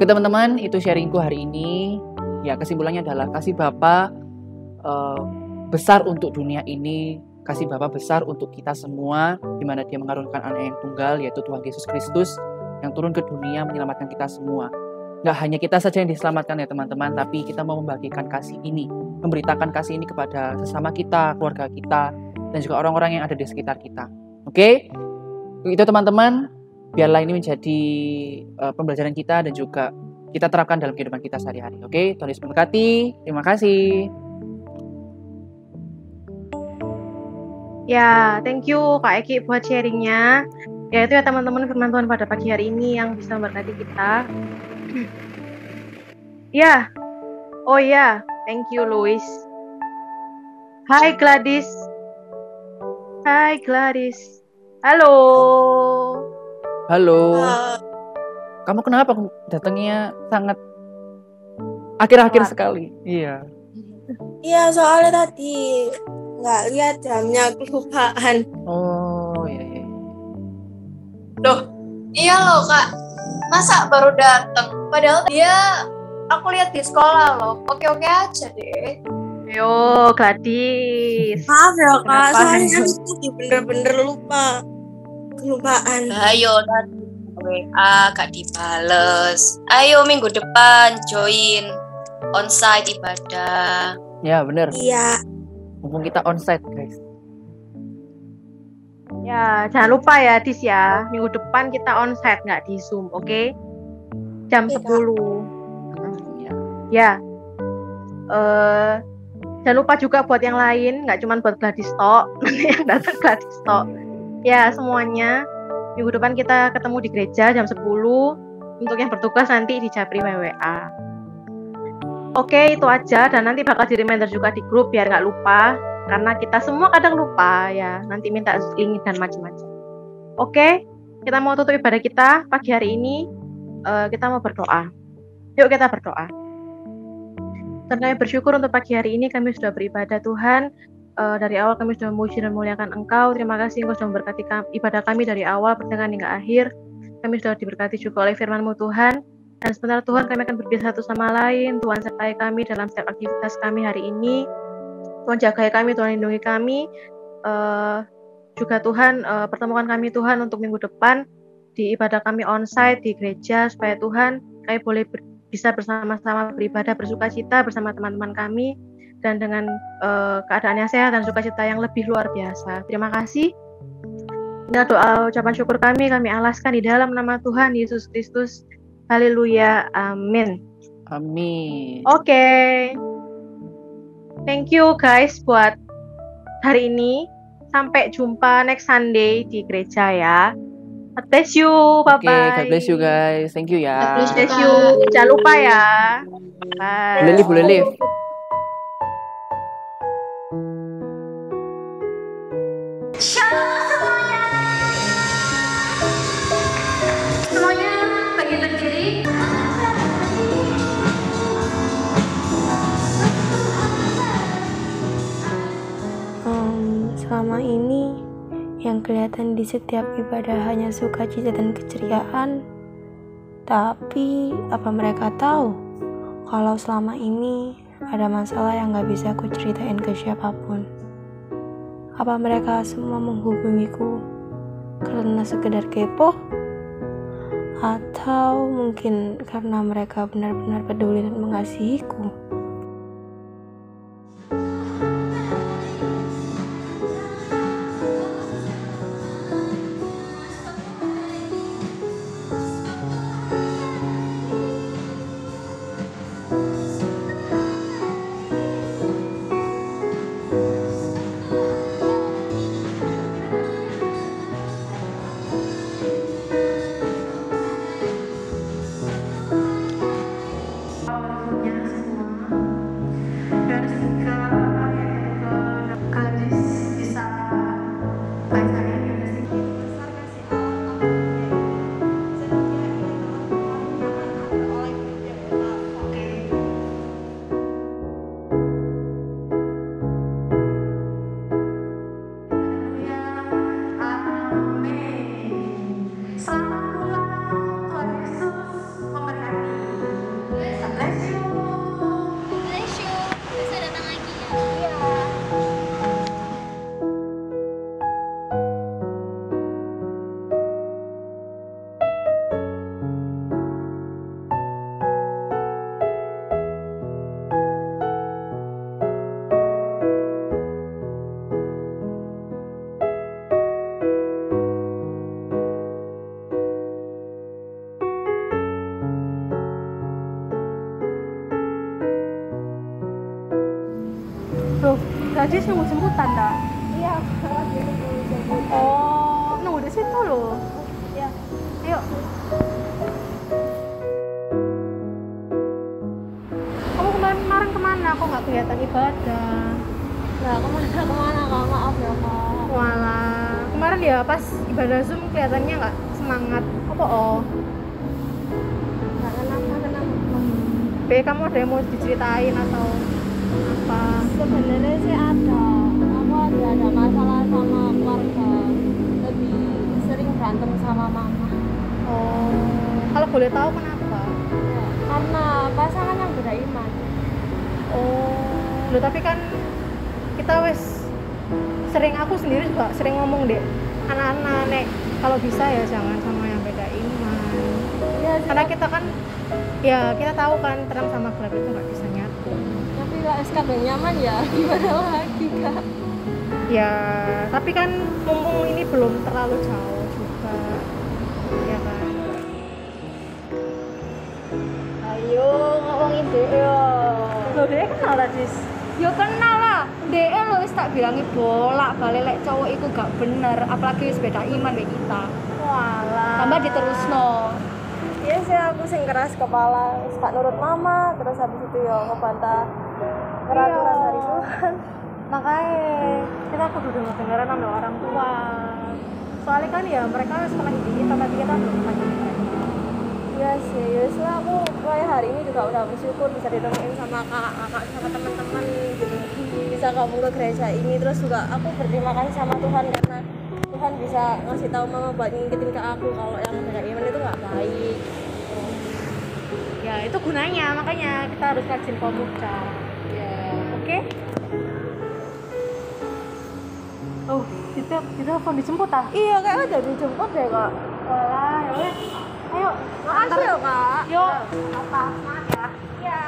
Oke teman-teman, itu sharingku hari ini. Ya, kesimpulannya adalah kasih Bapa besar untuk dunia ini, kasih Bapa besar untuk kita semua, di mana Dia mengaruniakan anak yang tunggal, yaitu Tuhan Yesus Kristus, yang turun ke dunia menyelamatkan kita semua. Gak hanya kita saja yang diselamatkan ya teman-teman, tapi kita mau membagikan kasih ini, memberitakan kasih ini kepada sesama kita, keluarga kita, dan juga orang-orang yang ada di sekitar kita. Oke? Itu teman-teman, biarlah ini menjadi pembelajaran kita dan juga kita terapkan dalam kehidupan kita sehari-hari. Oke? Tuhan Yesus memberkati. Terima kasih. Ya, thank you Kak Eki buat sharingnya. Ya itu ya teman-teman, firman Tuhan pada pagi hari ini yang bisa memberkati kita. Ya, oh ya, thank you Louis. Hai Gladys. Hai Gladys. Halo. Halo. Kamu kenapa datangnya sangat akhir-akhir sekali? Iya. Iya, soalnya tadi nggak lihat jamnya, kelupaan. Oh, iya. Loh, iya loh Kak. Masa baru datang? Padahal dia aku lihat di sekolah loh. Oke-oke aja deh. Yo, Gladys. Maaf ya Kak, Kenapa? soalnya tadi bener-bener lupa. Kelupaan. Ayo tadi WA gak dibales. Ayo minggu depan join onsite ibadah. Ya, benar. Iya. Mumpung kita onsite, guys. Ya, jangan lupa ya, Dis ya. Minggu depan kita onsite, nggak di Zoom, oke? Jam Iya, 10. Ya. Ya. Jangan lupa juga buat yang lain, nggak cuma buat Gladys tok. Nanti yang datang Gladys tok. Ya, semuanya. Minggu depan kita ketemu di gereja jam 10. Untuk yang bertugas nanti di Japri WWA. Oke, itu aja. Dan nanti bakal di reminder juga di grup biar nggak lupa. Karena kita semua kadang lupa ya, nanti minta link dan macam-macam. Oke, kita mau tutup ibadah kita pagi hari ini. Kita mau berdoa. Yuk kita berdoa. Dan kami bersyukur untuk pagi hari ini kami sudah beribadah Tuhan. Dari awal kami sudah memuji dan memuliakan Engkau. Terima kasih Engkau sudah memberkati ibadah kami dari awal pertengahan hingga akhir. Kami sudah diberkati juga oleh firman-Mu Tuhan. Dan sebentar Tuhan kami akan berpisah satu sama lain. Tuhan sertai kami dalam setiap aktivitas kami hari ini. Tuhan jagai kami, Tuhan lindungi kami. Juga Tuhan pertemukan kami Tuhan untuk minggu depan di ibadah kami onsite di gereja, supaya Tuhan kami boleh bisa bersama-sama beribadah bersukacita bersama teman-teman kami dan dengan keadaan yang sehat dan sukacita yang lebih luar biasa. Terima kasih. Inilah doa ucapan syukur kami alaskan di dalam nama Tuhan Yesus Kristus. Haleluya. Amin. Amin. Oke. Thank you guys buat hari ini. Sampai jumpa next Sunday di gereja ya. God bless you. Bye-bye. Oke, God bless you guys. Thank you ya. God bless you. Jangan lupa ya. Bye. Boleh live. Semuanya bagi berdiri. Selama ini yang kelihatan di setiap ibadah hanya sukacita dan keceriaan. Tapi apa mereka tahu kalau selama ini ada masalah yang gak bisa aku ceritain ke siapapun? Apa mereka semua menghubungiku karena sekedar kepo? Atau mungkin karena mereka benar-benar peduli dan mengasihiku? Loh, tadi nunggu jemputan dah? Iya, lagi nunggu jemputan. Oh, nunggu di situ loh. Ya. Ayo. Kamu kemarin kemana? Kok nggak kelihatan ibadah? Nah, kemana Kak? Maaf ya Kak. Walah, kemarin ya pas ibadah Zoom kelihatannya nggak semangat. Apa Nggak kenapa. Be, kamu ada yang mau diceritain atau apa? Sebenarnya sih ada. Aku ada masalah sama keluarga. Lebih sering berantem sama mama. Oh, kalau boleh tahu kenapa? Ya, karena pasangan yang beda iman. Oh, loh, tapi kan kita aku sendiri juga sering ngomong deh, anak-anak nek kalau bisa ya jangan sama yang beda iman. Ya, karena kita kan ya kita tahu kan terang sama gelap itu nggak bisa nyatu. Tapi kalau SKB nyaman ya gimana lagi Kak? Ya tapi kan mumpung ini belum terlalu jauh juga, ya kan. Ayo ngomongin DE. Loh, dia kenal lah Cis? Yo kenal lah, DE lo wis tak bilangi bolak-balik lek cowok itu gak bener, apalagi wis beda iman kayak kita. Walah. Tambah diterusno. Iya sih aku sing keras kepala, wis tak nurut mama, terus habis itu yo ngebantah peraturan dari Tuhan. Makanya kita kudu dengar-dengaran sama orang tua. Soalnya kan ya mereka sekolah ini tapi kita belum pernah jadi mereka. Iya sih, ya aku kayak hari ini juga udah bersyukur bisa ditemuin sama kakak sama teman-teman gitu. Bisa kamu ke gereja ini, terus juga aku berterima kasih sama Tuhan karena Tuhan bisa ngasih tahu mama buat ngingetin ke aku kalau yang beda iman itu nggak baik. Ya itu gunanya, makanya kita harus rajin pemuda. Ya. Oke? Oh, itu telepon dijemput ah? Iya, kayaknya udah dijemput deh kak. Walah, ya udah. Ayo, makasih ya kak. Yuk, apa? Semangat ya. Iya.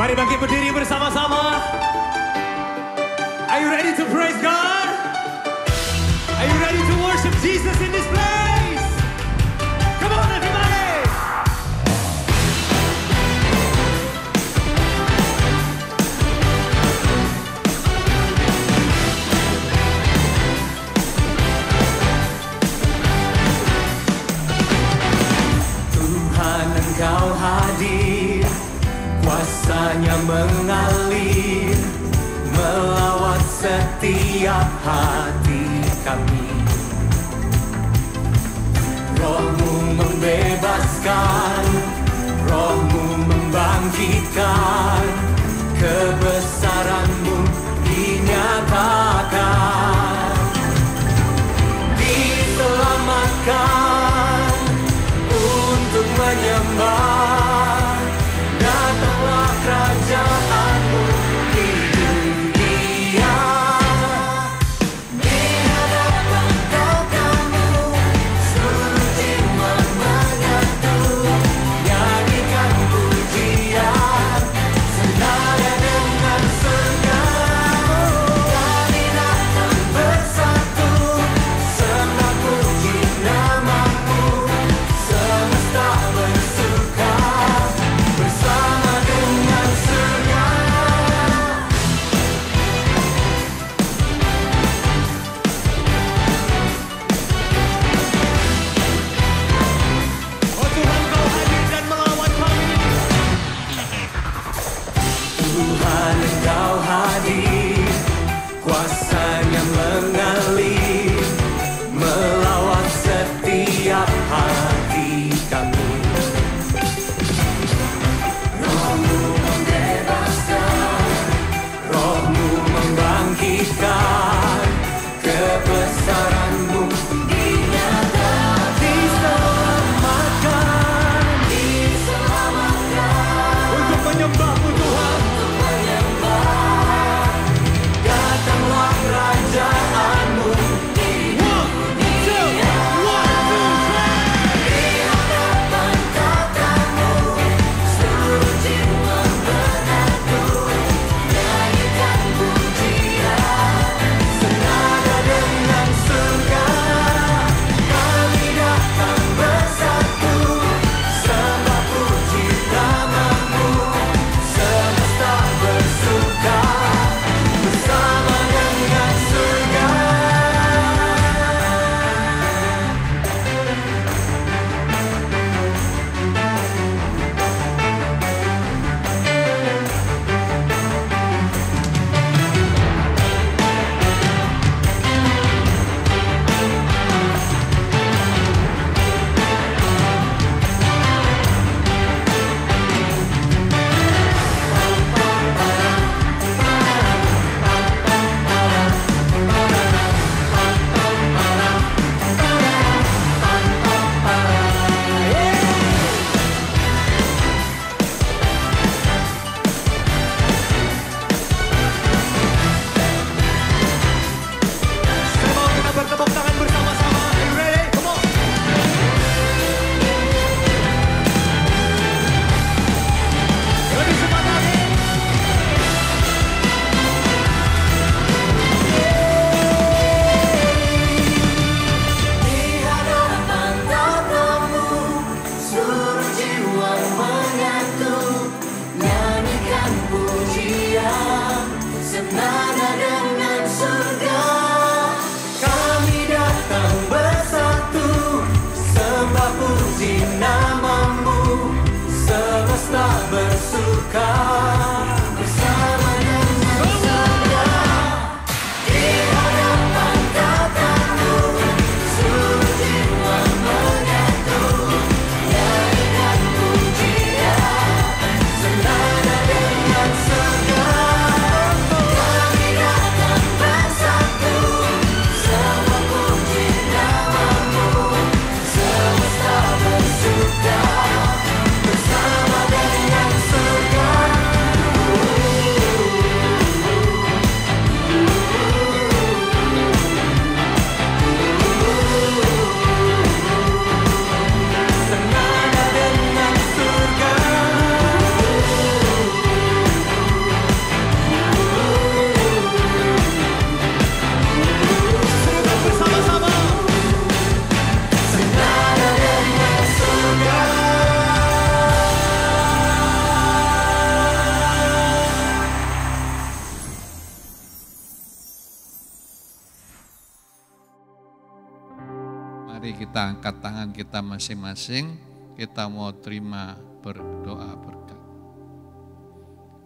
Mari bangkit berdiri bersama-sama. Are you ready to praise God? Are you ready to worship Jesus in this place? Come on everybody! Tuhan Engkau hadir, kuasanya mengalir, melawat setiap hati kami. Roh-Mu membebaskan, Roh-Mu membangkitkan, kebesaran-Mu dinyatakan. Diselamatkan untuk menyembah, datanglah kerajaan-Mu di dunia. Di hadapan tatamu, seluruh jiwa menyatu, nyanyikan pujian, senada dengan surga. Kami datang bersatu, sembah puji nama-Mu, semesta bersuka bersama dengan surga. Oh Tuhan, Kau hadir dan melawat kami. Tuhan, Engkau hadir, kuasanya mengalir, melawat setiap hati kami. Roh-Mu membebaskan, Roh-Mu membangkitkan, kebesaran-Mu dinyatakan. Diselamatkan, untuk menyembah-Mu Tuhan. Datanglah kerajaan-Mu di dunia. Di hadapan tatamu, seluruh jiwa menyatu, nyanyikan pujian, senada dengan surga. Kami datang bersatu, sembah puji nama-Mu, semesta bersuka bersama dengan surga. Saya mau kita bertepuk tangan bersama-sama. Are you ready? Come on. Lebih cepat lagi. Di hadapan tatamu, seluruh jiwa menyatu, nyanyikan pujian, senada dengan surga. Kami datang bersatu, sembah puji nama-Mu, semesta bersuka bersama dengan surga. Di hadapan tatamu, seluruh jiwa menyatu, nyanyikan pujian, senada dengan surga. Kami datang kita angkat tangan kita masing-masing, kita mau terima berdoa berkat.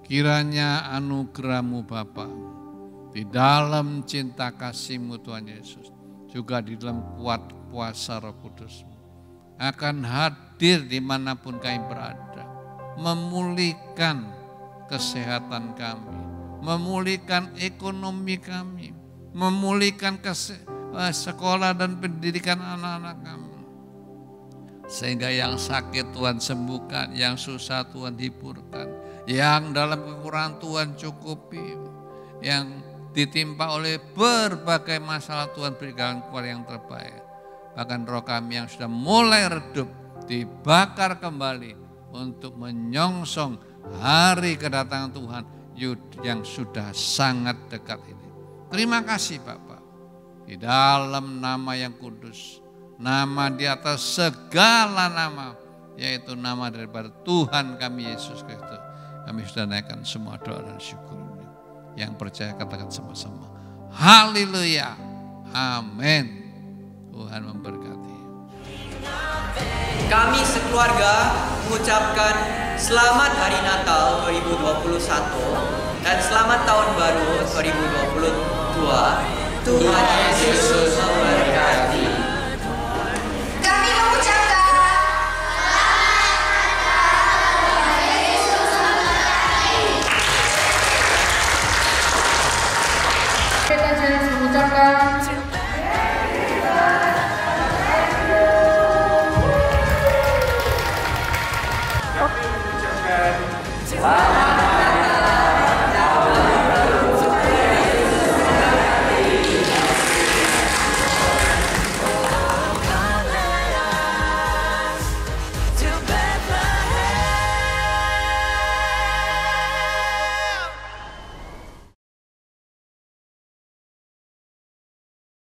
Kiranya anugerah-Mu Bapa, di dalam cinta kasih-Mu Tuhan Yesus, juga di dalam kuat kuasa Roh Kudus-Mu, akan hadir dimanapun kami berada, memulihkan kesehatan kami, memulihkan ekonomi kami, memulihkan sekolah dan pendidikan anak-anak kami. Sehingga yang sakit Tuhan sembuhkan, yang susah Tuhan hiburkan, yang dalam kekurangan Tuhan cukupi, yang ditimpa oleh berbagai masalah Tuhan berikan keluar yang terbaik. Bahkan roh kami yang sudah mulai redup dibakar kembali untuk menyongsong hari kedatangan Tuhan yang sudah sangat dekat ini. Terima kasih Bapa, di dalam nama yang kudus, nama di atas segala nama, yaitu nama daripada Tuhan kami Yesus Kristus. Kami sudah naikkan semua doa dan syukur. Yang percaya katakan sama-sama, haleluya, amin. Tuhan memberkati. Kami sekeluarga mengucapkan selamat Hari Natal 2021 dan selamat Tahun Baru 2022. Tuhan Yesus